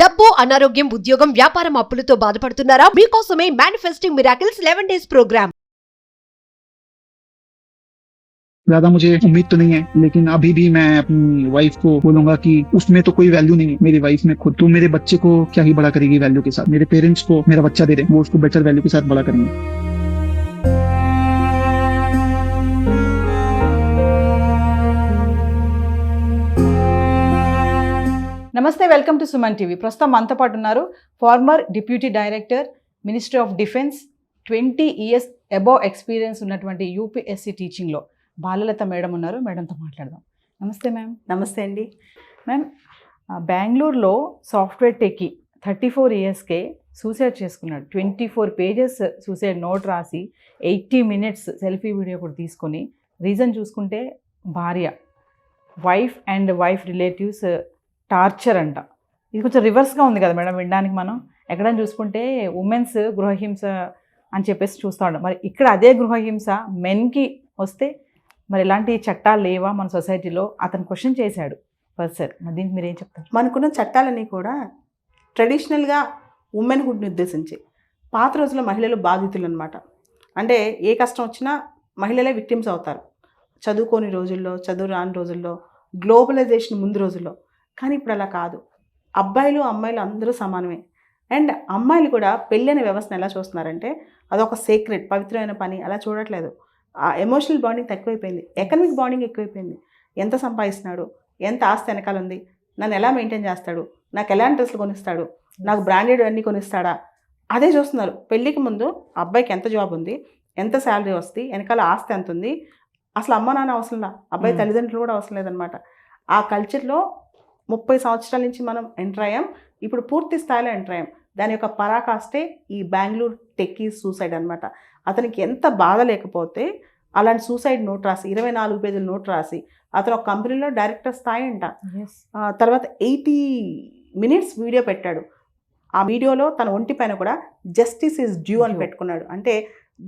డబ్బు, అనారోగ్యం, ఉద్యోగం, వ్యాపారం అప్పులతో బాధపడుతున్నారా? మీకోసమే మేనిఫెస్టింగ్ మిరాకిల్స్ 11 days प्रोग्राम। ज्यादा मुझे उम्मीद तो नहीं है, लेकिन अभी भी मैं अपनी वाइफ को बोलूंगा कि उसमें तो कोई वैल्यू नहीं है, मेरी वाइफ में खुद। तो मेरे बच्चे को क्या ही बड़ा करेगी वैल्यू के साथ, मेरे पेरेंट्स को मेरा बच्चा दे रहे, वो उसको बेटर वैल्यू के साथ बड़ा करेंगे। నమస్తే, వెల్కమ్ టు సుమన్ టీవీ. ప్రస్తుతం మనతో పాటు ఉన్నారు former deputy director, ministry of defence, 20 years above experience ఉన్నటువంటి యూపీఎస్సీ టీచింగ్లో బాలలత మేడం ఉన్నారు. మేడంతో మాట్లాడదాం. నమస్తే మ్యామ్. నమస్తే అండి. మ్యామ్, బెంగళూరులో సాఫ్ట్వేర్ టెక్కి 34 yearsకే సూసైడ్ చేసుకున్నాడు. 24 pages సూసైడ్ నోట్ రాసి 80 minutes సెల్ఫీ వీడియో కూడా తీసుకొని, రీజన్ చూసుకుంటే భార్య, వైఫ్ రిలేటివ్స్ టార్చర్ అంట. ఇది కొంచెం రివర్స్గా ఉంది కదా మేడం వినడానికి. మనం ఎక్కడైనా చూసుకుంటే ఉమెన్స్ గృహహింస అని చెప్పేసి చూస్తూ ఉంటాం. మరి ఇక్కడ అదే గృహహింస మెన్కి వస్తే మరి ఇలాంటి చట్టాలు లేవా మన సొసైటీలో? అతను క్వశ్చన్ చేశాడు పర్సన్. మరి దీనికి మీరు ఏం చెప్తారు? మనకున్న చట్టాలన్నీ కూడా ట్రెడిషనల్గా ఉమెన్హుడ్ని ఉద్దేశించి, పాత రోజుల్లో మహిళలు బాధితులు అనమాట. అంటే ఏ కష్టం వచ్చినా మహిళలే విక్టిమ్స్ అవుతారు. చదువుకోని రోజుల్లో, చదువు రాని రోజుల్లో, గ్లోబలైజేషన్ ముందు రోజుల్లో. కానీ ఇప్పుడు అలా కాదు. అబ్బాయిలు అమ్మాయిలు అందరూ సమానమే. అండ్ అమ్మాయిలు కూడా పెళ్ళైన వ్యవస్థను ఎలా చూస్తున్నారంటే అదొక సీక్రెట్, పవిత్రమైన పని అలా చూడట్లేదు. ఆ ఎమోషనల్ బాండింగ్ తక్కువైపోయింది, ఎకనామిక్ బాండింగ్ ఎక్కువైపోయింది. ఎంత సంపాదిస్తున్నాడు, ఎంత ఆస్తి వెనకాల ఉంది, నన్ను ఎలా మెయింటైన్ చేస్తాడు, నాకు ఎలాంటి డ్రెస్సులు కొనిస్తాడు, నాకు బ్రాండెడ్ అన్నీ కొనిస్తాడా, అదే చూస్తున్నారు. పెళ్ళికి ముందు అబ్బాయికి ఎంత జాబ్ ఉంది, ఎంత శాలరీ వస్తుంది, వెనకాల ఆస్తి ఎంత ఉంది, అసలు అమ్మ నాన్న అవసరంలా, అబ్బాయి తల్లిదండ్రులు కూడా అవసరం లేదనమాట. ఆ కల్చర్లో 30 సంవత్సరాల నుంచి మనం ఎంటర్ అయ్యాం. ఇప్పుడు పూర్తి స్థాయిలో ఎంటర్ అయ్యాం. దాని యొక్క పరాకాష్టే ఈ బెంగళూరు టెక్కీ సూసైడ్ అనమాట. అతనికి ఎంత బాధ లేకపోతే అలాంటి సూసైడ్ నోట్ రాసి 24 pages నోట్ రాసి, అతను ఒక కంపెనీలో డైరెక్టర్ స్థాయి అంట. తర్వాత 80 minutes వీడియో పెట్టాడు. ఆ వీడియోలో తన ఒంటి పైన కూడా జస్టిస్ ఈజ్ డ్యూ అని పెట్టుకున్నాడు. అంటే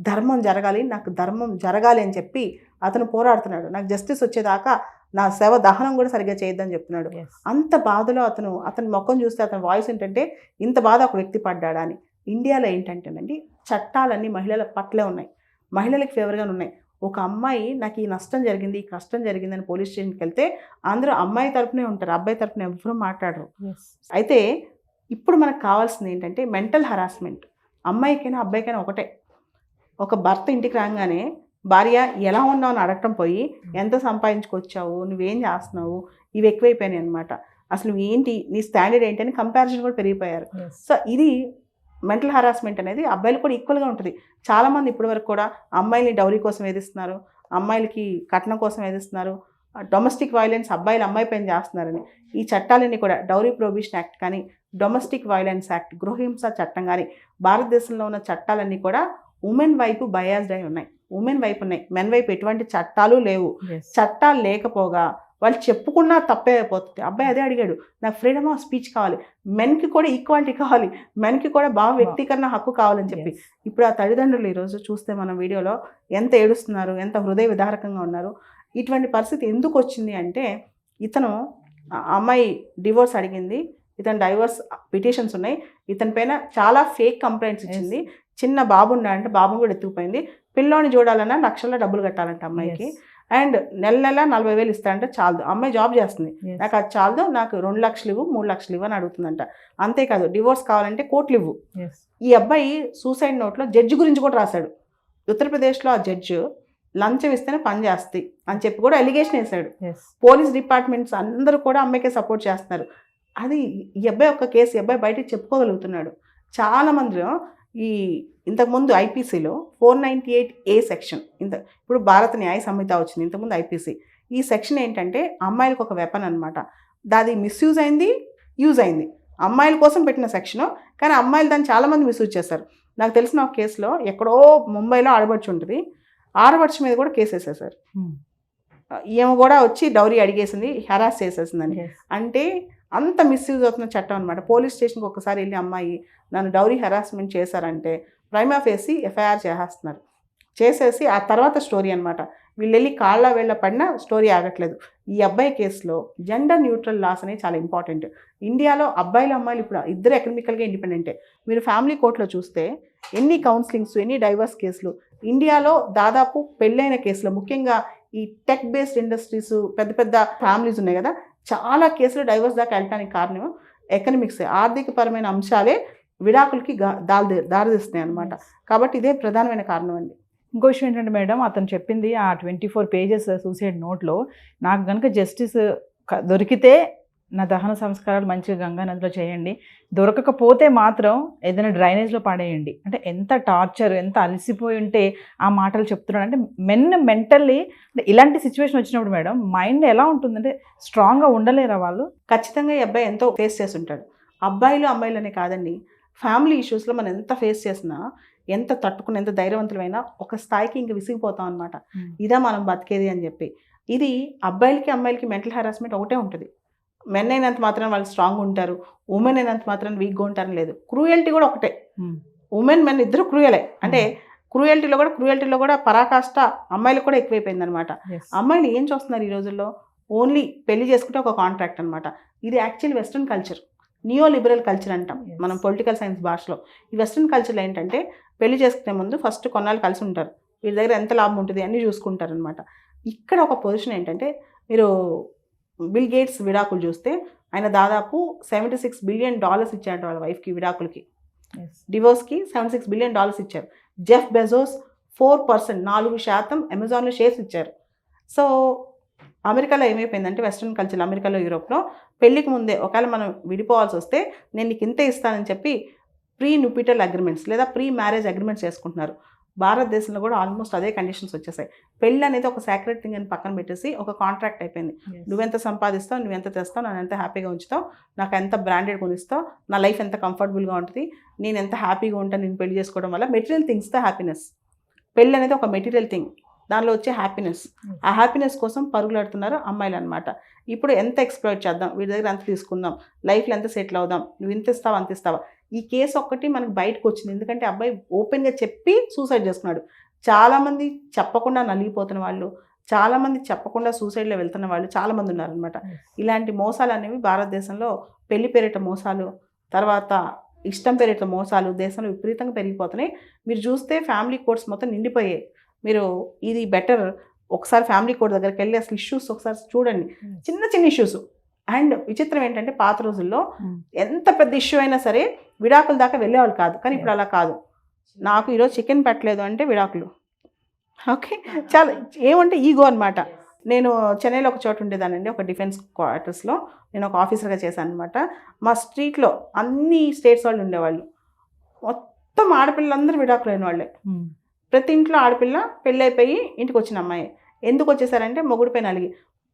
ధర్మం జరగాలి, నాకు ధర్మం జరగాలి అని చెప్పి అతను పోరాడుతున్నాడు. నాకు జస్టిస్ వచ్చేదాకా నా శవ దహనం కూడా సరిగ్గా చేయొద్దని చెప్తున్నాడు. అంత బాధలో అతని ముఖం చూస్తే, అతని వాయిస్ ఏంటంటే ఇంత బాధ ఒక వ్యక్తి పడ్డాడా అని. ఇండియాలో ఏంటంటేనండి, చట్టాలన్నీ మహిళల పట్లే ఉన్నాయి, మహిళలకు ఫేవర్గానే ఉన్నాయి. ఒక అమ్మాయి నాకు ఈ నష్టం జరిగింది, ఈ కష్టం జరిగిందని పోలీస్ స్టేషన్కి వెళ్తే అందరూ అమ్మాయి తరపునే ఉంటారు, అబ్బాయి తరపున ఎవరూ మాట్లాడరు. అయితే ఇప్పుడు మనకు కావాల్సింది ఏంటంటే మెంటల్ హరాస్మెంట్. అమ్మాయికైనా అబ్బాయికైనా ఒకటే. ఒక భర్త ఇంటికి రాగానే భార్య ఎలా ఉన్నావు అని అడగటం పోయి, ఎంత సంపాదించుకొచ్చావు, నువ్వేం చేస్తున్నావు, ఇవి ఎక్కువైపోయినాయి అనమాట. అసలు ఏంటి, నీ స్టాండర్డ్ ఏంటి అని కంపారిజన్ కూడా పెరిగిపోయారు. సో ఇది మెంటల్ హరాస్మెంట్ అనేది అబ్బాయిలు కూడా ఈక్వల్గా ఉంటుంది. చాలామంది ఇప్పటి వరకు కూడా అమ్మాయిని డౌరీ కోసం వేధిస్తున్నారు, అమ్మాయిలకి కట్నం కోసం వేధిస్తున్నారు, డొమెస్టిక్ వైలెన్స్ అబ్బాయిలు అమ్మాయి పైన చేస్తున్నారని. ఈ చట్టాలన్నీ కూడా డౌరీ ప్రొహిబిషన్ యాక్ట్ కానీ, డొమెస్టిక్ వైలెన్స్ యాక్ట్, గృహహింస చట్టం కానీ, భారతదేశంలో ఉన్న చట్టాలన్నీ కూడా ఉమెన్ వైపు బయాస్డ్ అయి ఉన్నాయి. ఉమెన్ వైపు ఉన్నాయి, మెన్ వైపు ఎటువంటి చట్టాలు లేవు. చట్టాలు లేకపోగా వాళ్ళు చెప్పుకున్నా తప్పే అయిపోతుంది. అబ్బాయి అదే అడిగాడు, నాకు ఫ్రీడమ్ ఆఫ్ స్పీచ్ కావాలి, మెన్కి కూడా ఈక్వాలిటీ కావాలి, మెన్కి కూడా భావ వ్యక్తీకరణ హక్కు కావాలని చెప్పి. ఇప్పుడు ఆ తల్లిదండ్రులు ఈరోజు చూస్తే మన వీడియోలో ఎంత ఏడుస్తున్నారు, ఎంత హృదయ విదారకంగా ఉన్నారు. ఇటువంటి పరిస్థితి ఎందుకు వచ్చింది అంటే, ఇతను అమ్మాయి డివోర్స్ అడిగింది, ఇతను డైవర్స్ పిటిషన్స్ ఉన్నాయి, ఇతని పైన చాలా ఫేక్ కంప్లైంట్స్ ఇచ్చింది. చిన్న బాబు ఉన్నాడంటే బాబుని కూడా ఎత్తుకుపోయింది. పిల్లోని చూడాలన్నా లక్షల్లో డబ్బులు కట్టాలంట అమ్మాయికి. అండ్ నెల 40,000 ఇస్తాడంటే చాలదు. అమ్మాయి జాబ్ చేస్తుంది, నాకు అది చాలదు, నాకు 2 లక్షలు ఇవ్వు, 3 లక్షలు ఇవ్వు అని అడుగుతుందంట. అంతేకాదు, డివోర్స్ కావాలంటే కోట్లు ఇవ్వు. ఈ అబ్బాయి సూసైడ్ నోట్లో జడ్జి గురించి కూడా రాశాడు. ఉత్తరప్రదేశ్లో ఆ జడ్జి లంచం ఇస్తేనే పని చేస్తాయి అని చెప్పి కూడా ఎలిగేషన్ వేశాడు. పోలీస్ డిపార్ట్మెంట్స్ అందరూ కూడా అమ్మాయికే సపోర్ట్ చేస్తున్నారు. అది ఈ అబ్బాయి ఒక కేసు, ఈ అబ్బాయి బయటకు చెప్పుకోగలుగుతున్నాడు. చాలామందిలో ఈ ఇంతకుముందు ఐపీసీలో 498A సెక్షన్, ఇప్పుడు భారత న్యాయ సంహిత వచ్చింది, ఇంతకుముందు ఐపీసీ. ఈ సెక్షన్ ఏంటంటే అమ్మాయిలకు ఒక వెపన్ అనమాట. దాది మిస్యూజ్ అయింది, యూజ్ అయింది. అమ్మాయిల కోసం పెట్టిన సెక్షను, కానీ అమ్మాయిలు దాన్ని చాలామంది మిస్యూజ్ చేశారు. నాకు తెలిసిన ఒక కేసులో ఎక్కడో ముంబైలో ఆడబడుచు ఉంటుంది, ఆడబడుచు మీద కూడా కేసు వేసేసారు. ఈమె కూడా వచ్చి డౌరీ అడిగేసింది, హెరాస్ చేసేసిందని. అంటే అంత మిస్యూజ్ అవుతున్న చట్టం అనమాట. పోలీస్ స్టేషన్కి ఒకసారి వెళ్ళి అమ్మాయి నన్ను డౌరీ హెరాస్మెంట్ చేశారంటే ప్రైమా ఫేసి ఎఫ్ఐఆర్ చేసేస్తున్నారు. చేసేసి ఆ తర్వాత స్టోరీ అనమాట. వీళ్ళు వెళ్ళి కాళ్ళ వేళ్ళ పడినా స్టోరీ ఆగట్లేదు. ఈ అబ్బాయి కేసులో జెండర్ న్యూట్రల్ లాస్ అనేవి చాలా ఇంపార్టెంట్. ఇండియాలో అబ్బాయిలు అమ్మాయిలు ఇప్పుడు ఇద్దరు ఎకనామికల్గా ఇండిపెండెంటే. మీరు ఫ్యామిలీ కోర్టులో చూస్తే ఎన్ని కౌన్సిలింగ్స్, ఎన్ని డైవర్స్ కేసులు ఇండియాలో దాదాపు పెళ్ళైన కేసులు, ముఖ్యంగా ఈ టెక్ బేస్డ్ ఇండస్ట్రీస్, పెద్ద పెద్ద ఫ్యామిలీస్ ఉన్నాయి కదా, చాలా కేసులు డైవర్స్ దాకా వెళ్ళడానికి కారణం ఎకనామిక్సే, ఆర్థికపరమైన అంశాలే విడాకులకి దారితీస్తున్నాయి అనమాట. కాబట్టి ఇదే ప్రధానమైన కారణం అండి. ఇంకో విషయం ఏంటంటే మేడం, అతను చెప్పింది ఆ 24 పేజెస్ సూసైడ్ నోట్లో, నాకు కనుక జస్టిస్ దొరికితే నా దహన సంస్కారాలు మంచిగా గంగా నదిలో చేయండి, దొరకకపోతే మాత్రం ఏదైనా డ్రైనేజ్లో పడేయండి. అంటే ఎంత టార్చర్, ఎంత అలసిపోయి ఉంటే ఆ మాటలు చెప్తున్నాడు. అంటే మెంటల్లీ అంటే ఇలాంటి సిచ్యువేషన్ వచ్చినప్పుడు మేడం మైండ్ ఎలా ఉంటుందంటే స్ట్రాంగ్గా ఉండలేరా వాళ్ళు? ఖచ్చితంగా ఈ అబ్బాయి ఎంతో ఫేస్ చేసి ఉంటాడు. అబ్బాయిలు అమ్మాయిలనే కాదండి, ఫ్యామిలీ ఇష్యూస్లో మనం ఎంత ఫేస్ చేసినా, ఎంత తట్టుకుని, ఎంత ధైర్యవంతులమైనా ఒక స్థాయికి ఇంక విసిగిపోతాం అనమాట. ఇదా మనం బతికేది అని చెప్పి. ఇది అబ్బాయిలకి అమ్మాయిలకి మెంటల్ హెరాస్మెంట్ ఒకటే ఉంటుంది. మెన్ అయినంత మాత్రం వాళ్ళు స్ట్రాంగ్ ఉంటారు, ఉమెన్ అయినంత మాత్రం వీక్గా ఉంటారని లేదు. క్రూయల్టీ కూడా ఒకటే. ఉమెన్ మెన్ ఇద్దరు క్రూయలే. అంటే క్రూయల్టీలో కూడా పరాకాష్ట అమ్మాయిలకు కూడా ఎక్కువైపోయింది అనమాట. అమ్మాయిలు ఏం చూస్తున్నారు ఈ రోజుల్లో, ఓన్లీ పెళ్లి చేసుకుంటే ఒక కాంట్రాక్ట్ అనమాట. ఇది actually western culture, neo liberal culture అంటాం మనం పొలిటికల్ సైన్స్ భాషలో. ఈ వెస్ట్రన్ కల్చర్లో ఏంటంటే పెళ్లి చేసుకునే ముందు ఫస్ట్ కొన్నాళ్ళు కలిసి ఉంటారు, వీరి దగ్గర ఎంత లాభం ఉంటుంది అన్నీ చూసుకుంటారు అనమాట. ఇక్కడ ఒక పొజిషన్ ఏంటంటే, మీరు బిల్ గేట్స్ విడాకులు చూస్తే ఆయన దాదాపు $76 బిలియన్ ఇచ్చారంట వాళ్ళ వైఫ్కి విడాకులకి, డివోర్స్కి $76 బిలియన్ ఇచ్చారు. జెఫ్ బెజోస్ 4%, 4% అమెజాన్లో షేర్స్ ఇచ్చారు. సో అమెరికాలో ఏమైపోయిందంటే, వెస్ట్రన్ కల్చర్ అమెరికాలో, యూరోప్లో పెళ్లికి ముందే ఒకవేళ మనం విడిపోవాల్సి వస్తే నేను నీకు ఇంతే ఇస్తానని చెప్పి ప్రీ న్యూపిటల్ అగ్రిమెంట్స్ లేదా ప్రీ మ్యారేజ్ అగ్రిమెంట్స్ చేసుకుంటున్నారు. భారతదేశంలో కూడా ఆల్మోస్ట్ అదే కండిషన్స్ వచ్చేసాయి. పెళ్ళి అనేది ఒక సాక్రెడ్ థింగ్ అని పక్కన పెట్టేసి ఒక కాంట్రాక్ట్ అయిపోయింది. నువ్వెంత సంపాదిస్తావు, నువ్వెంత తెస్తావు, నన్ను ఎంత హ్యాపీగా ఉంచుతావు, నాకు ఎంత బ్రాండెడ్ కొనిస్తావు, నా లైఫ్ ఎంత కంఫర్టబుల్గా ఉంటుంది, నేను ఎంత హ్యాపీగా ఉంటాను నేను పెళ్లి చేసుకోవడం వల్ల. మెటీరియల్ థింగ్స్తో హ్యాపీనెస్. పెళ్ళి అనేది ఒక మెటీరియల్ థింగ్, దానిలో వచ్చే హ్యాపీనెస్. ఆ హ్యాపీనెస్ కోసం పరుగులాడుతున్నారు అమ్మాయిలు అనమాట. ఇప్పుడు ఎంత ఎక్స్ప్లోర్ చేద్దాం, వీడి దగ్గర ఎంత తీసుకుందాం, లైఫ్లో ఎంత సెటిల్ అవుదాం, నువ్వు ఇంత ఇస్తావా అంత ఇస్తావా. ఈ కేసు ఒక్కటి మనకు బయటకు వచ్చింది ఎందుకంటే అబ్బాయి ఓపెన్గా చెప్పి సూసైడ్ చేసుకున్నాడు. చాలామంది చెప్పకుండా నలిగిపోతున్న వాళ్ళు, చాలామంది చెప్పకుండా సూసైడ్లో వెళ్తున్న వాళ్ళు చాలామంది ఉన్నారనమాట. ఇలాంటి మోసాలు అనేవి భారతదేశంలో పెళ్లి పేరిట మోసాలు, తర్వాత ఇష్టం పేరిట మోసాలు దేశంలో విపరీతంగా పెరిగిపోతున్నాయి. మీరు చూస్తే ఫ్యామిలీ కోర్ట్స్ మొత్తం నిండిపోయాయి. మీరు ఇది బెటర్ ఒకసారి ఫ్యామిలీ కోర్ట్ దగ్గరికి వెళ్ళి అసలు ఇష్యూస్ ఒకసారి చూడండి, చిన్న చిన్న ఇష్యూస్. అండ్ విచిత్రం ఏంటంటే, పాత రోజుల్లో ఎంత పెద్ద ఇష్యూ అయినా సరే విడాకుల దాకా వెళ్ళేవాళ్ళు కాదు. కానీ ఇప్పుడు అలా కాదు. నాకు ఈరోజు చికెన్ పెట్టలేదు అంటే విడాకులు. ఓకే, చాలా ఏమంటే ఈగో అనమాట. నేను చెన్నైలో ఒక చోట ఉండేదానండి, ఒక డిఫెన్స్ క్వార్టర్స్లో నేను ఒక ఆఫీసర్గా చేశాను అనమాట. మా స్ట్రీట్లో అన్ని స్టేట్స్ వాళ్ళు ఉండేవాళ్ళు. మొత్తం ఆడపిల్లలందరూ విడాకులు అయిన వాళ్ళే. ప్రతి ఇంట్లో ఆడపిల్ల పెళ్ళి అయిపోయి ఇంటికి వచ్చిన అమ్మాయి. ఎందుకు వచ్చేసారంటే మొగుడిపైన అలిగి.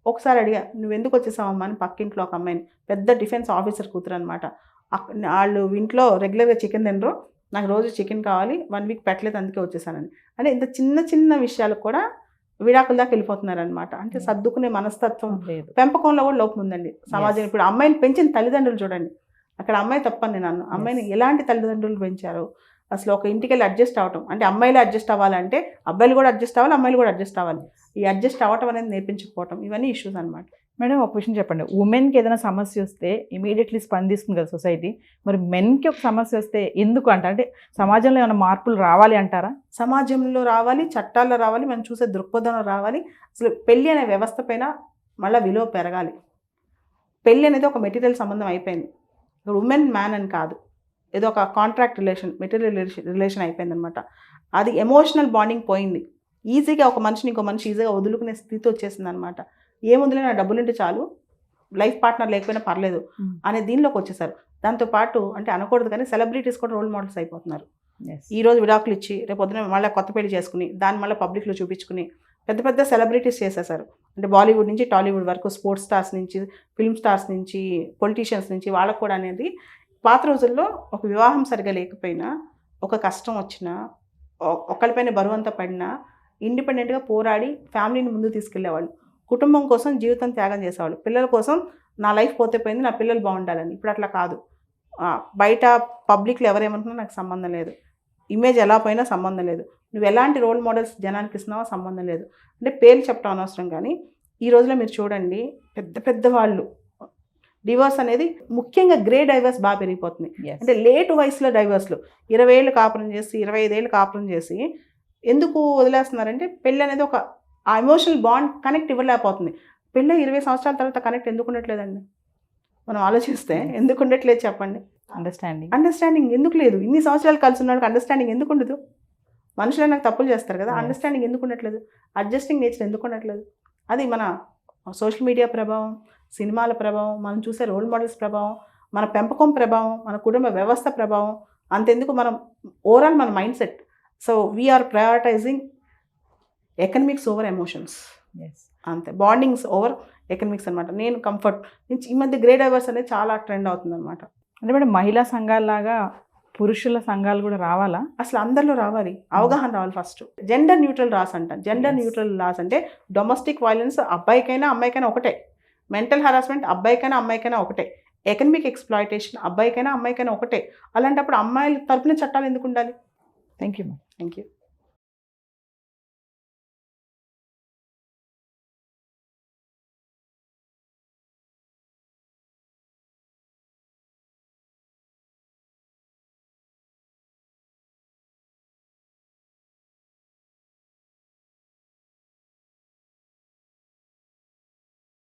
ఒకసారి అడిగా, నువ్వు ఎందుకు వచ్చేసావమ్మా అని పక్కింట్లో ఒక అమ్మాయిని, పెద్ద డిఫెన్స్ ఆఫీసర్ కూతురు అనమాట. వాళ్ళు ఇంట్లో రెగ్యులర్గా చికెన్ తినరు, నాకు రోజు చికెన్ కావాలి, 1 వీక్ పెట్టలేదు అందుకే వచ్చేసానని. అంటే ఇంత చిన్న చిన్న విషయాలకు కూడా విడాకుల దాకా వెళ్ళిపోతున్నారనమాట. అంటే సర్దుకునే మనస్తత్వం, పెంపకంలో కూడా లోపం ఉందండి సమాజం. ఇప్పుడు అమ్మాయిని పెంచిన తల్లిదండ్రులు చూడండి, అక్కడ అమ్మాయి తప్పని నేను అన్నాను. అమ్మాయిని ఎలాంటి తల్లిదండ్రులు పెంచారు, అసలు ఒక ఇంటికి వెళ్ళి అడ్జస్ట్ అవ్వటం అంటే, అమ్మాయిలు అడ్జస్ట్ అవ్వాలంటే అబ్బాయిలు కూడా అడ్జస్ట్ అవ్వాలి, అమ్మాయిలు కూడా అడ్జస్ట్ అవ్వాలి. ఈ అడ్జస్ట్ అవ్వటం అనేది నేర్పించకపోవటం, ఇవన్నీ ఇష్యూస్ అనమాట. మేడం ఒక విషయం చెప్పండి, ఉమెన్కి ఏదైనా సమస్య వస్తే ఇమీడియట్లీ స్పందిస్తుంది కదా సొసైటీ, మరి మెన్కి ఒక సమస్య వస్తే ఎందుకు అంటే సమాజంలో ఏమైనా మార్పులు రావాలి అంటారా? సమాజంలో రావాలి, చట్టాల్లో రావాలి, మనం చూసే దృక్పథంలో రావాలి. అసలు పెళ్ళి అనే వ్యవస్థ పైన మళ్ళీ విలువ పెరగాలి. పెళ్ళి అనేది ఒక మెటీరియల్ సంబంధం అయిపోయింది. ఇక్కడ ఉమెన్ మ్యాన్ అని కాదు, ఏదో ఒక కాంట్రాక్ట్ రిలేషన్, మెటీరియల్ రిలేషన్ అయిపోయింది అనమాట. అది ఎమోషనల్ బాండింగ్ పోయింది. ఈజీగా ఒక మనిషిని ఇంకో మనిషి ఈజీగా వదులుకునే స్థితి వచ్చేసింది అనమాట. ఏ వదిలే నా డబ్బులు ఉంటే చాలు, లైఫ్ పార్ట్నర్ లేకపోయినా పర్లేదు అనే దీనిలోకి వచ్చేసారు. దాంతోపాటు అంటే అనకూడదు కానీ సెలబ్రిటీస్ కూడా రోల్ మోడల్స్ అయిపోతున్నారు. ఈరోజు విడాకులు ఇచ్చి రేపు పొద్దున మళ్ళీ కొత్త పెళ్లి చేసుకుని దాన్ని మళ్ళీ పబ్లిక్లో చూపించుకుని పెద్ద పెద్ద సెలబ్రిటీస్ చేసేసారు. అంటే బాలీవుడ్ నుంచి టాలీవుడ్ వరకు, స్పోర్ట్స్ స్టార్స్ నుంచి, ఫిల్మ్ స్టార్స్ నుంచి, పొలిటీషియన్స్ నుంచి వాళ్ళకు కూడా అనేది. పాత రోజుల్లో ఒక వివాహం సరిగా లేకపోయినా, ఒక కష్టం వచ్చినా, ఒకరిపైన బరువంతా పడినా ఇండిపెండెంట్గా పోరాడి ఫ్యామిలీని ముందుకు తీసుకెళ్లేవాళ్ళు. కుటుంబం కోసం జీవితం త్యాగం చేసేవాళ్ళు. పిల్లల కోసం నా లైఫ్ పోతే పోయింది, నా పిల్లలు బాగుండాలని. ఇప్పుడు అట్లా కాదు. బయట పబ్లిక్లో ఎవరేమంటున్నా నాకు సంబంధం లేదు, ఇమేజ్ ఎలా పోయినా సంబంధం లేదు, నువ్వు ఎలాంటి రోల్ మోడల్స్ జనానికి ఇస్తున్నావో సంబంధం లేదు. అంటే పేర్లు చెప్పడం అనవసరం కానీ ఈ రోజులో మీరు చూడండి పెద్ద పెద్ద వాళ్ళు డివోర్స్ అనేది ముఖ్యంగా గ్రే డైవర్స్ బాగా పెరిగిపోతుంది. Yes. అంటే లేట్ వయసులో డైవర్స్లు 20 ఏళ్ళు కాపురం చేసి 25 ఏళ్ళు కాపురం చేసి ఎందుకు వదిలేస్తున్నారంటే పెళ్ళి అనేది ఒక ఆ ఎమోషనల్ బాండ్ కనెక్ట్ ఇవ్వలేకపోతుంది. పెళ్ళి 20 సంవత్సరాల తర్వాత కనెక్ట్ ఎందుకు ఉండట్లేదండి? మనం ఆలోచిస్తే ఎందుకు ఉండట్లేదు చెప్పండి? అండర్స్టాండింగ్ ఎందుకు లేదు? ఇన్ని సంవత్సరాలు కలిసి ఉన్న వాళ్ళకి అండర్స్టాండింగ్ ఎందుకు ఉండదు? మనుషులు నాకు తప్పులు చేస్తారు కదా, Yes. అండర్స్టాండింగ్ ఎందుకు ఉండట్లేదు? అడ్జస్టింగ్ నేచర్ ఎందుకు ఉండట్లేదు? అది మన సోషల్ మీడియా ప్రభావం, సినిమాల ప్రభావం, మనం చూసే రోల్ మోడల్స్ ప్రభావం, మన పెంపకం ప్రభావం, మన కుటుంబ వ్యవస్థ ప్రభావం, అంతెందుకు మనం ఓవరాల్ మన mindset. So we're prioritising economics over emotions, అంతే. బాండింగ్స్ ఓవర్ ఎకనమిక్స్ అనమాట. నేను కంఫర్ట్ ఈ మధ్య గ్రే డైవర్స్ అనేది చాలా ట్రెండ్ అవుతుంది అనమాట. అంటే మేడం మహిళా సంఘాలలాగా పురుషుల సంఘాలు కూడా రావాలా? అసలు అందరిలో రావాలి, అవగాహన రావాలి. ఫస్ట్ జెండర్ న్యూట్రల్ లాస్ అంట. Gender Yes. న్యూట్రల్ లాస్ అంటే డొమెస్టిక్ వైలెన్స్ అబ్బాయికైనా అమ్మాయికైనా ఒకటే, మెంటల్ హరాస్మెంట్ అబ్బాయికైనా అమ్మాయికైనా ఒకటే, ఎకనమిక్ ఎక్స్ప్లాయిటేషన్ అబ్బాయికైనా అమ్మాయికైనా ఒకటే. అలాంటప్పుడు అమ్మాయిల తరపున చట్టాలు ఎందుకు ఉండాలి? Thank you. Thank you.